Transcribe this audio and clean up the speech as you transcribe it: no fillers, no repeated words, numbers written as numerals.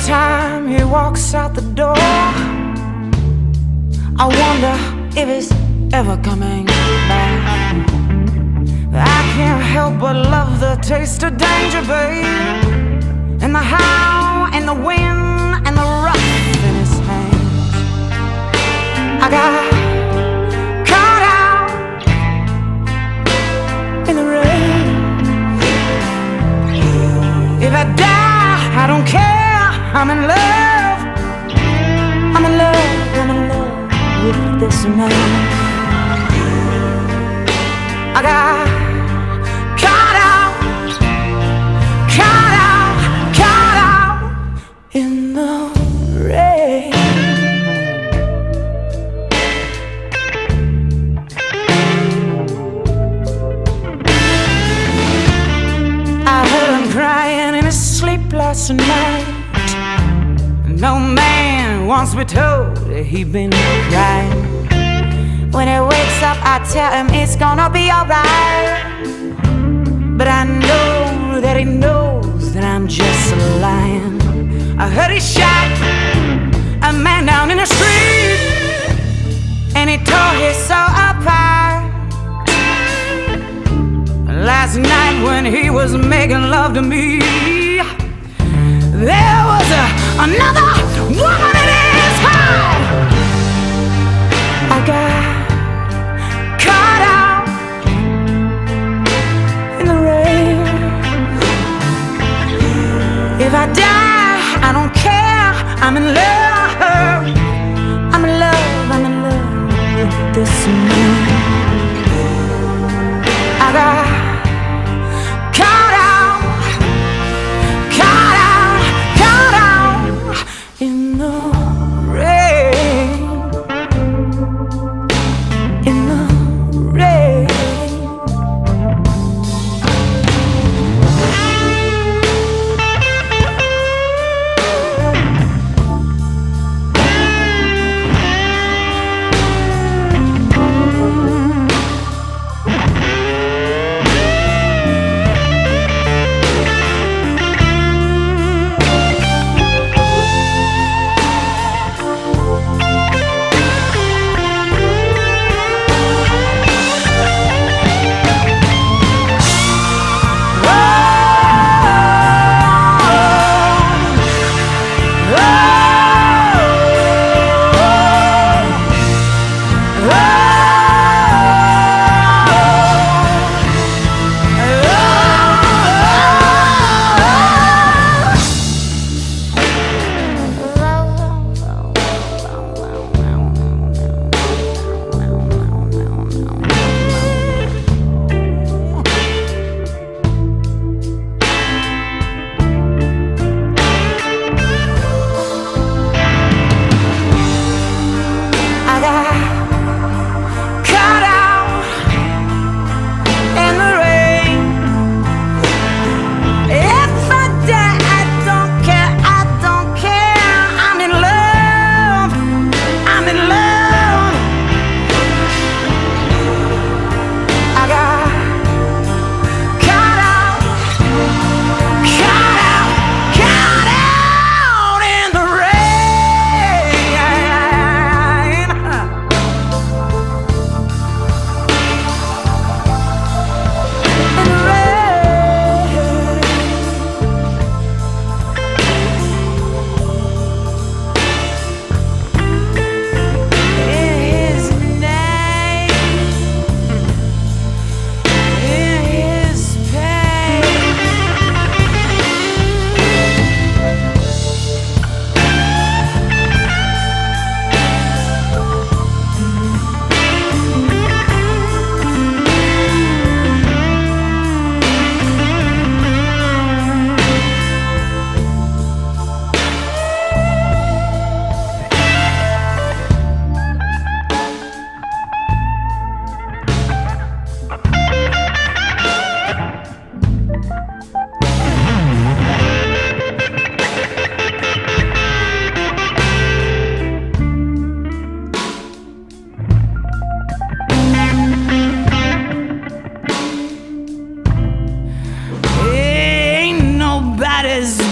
Time he walks out the door, I wonder if he's ever coming back. I can't help but love the taste of danger, babe, and the howl and the wind and the rough in his hands. I got caught out in the rain. If I die, I don't care. I'm in love, I'm in love, I'm in love with this man. I got caught out in the rain. I heard him crying in his sleep last night. No man wants to be told that he been crying. When he wakes up, I tell him it's gonna be alright. But I know that he knows that I'm just lying. I heard he shot a man down in the street, and he tore his soul apart. Last night when he was making love to me, there was another woman in his heart. I got caught out in the rain. If I die, I don't care. I'm in love. I'm in love. I'm in love with this man. I got caught out in the rain, in the rain. is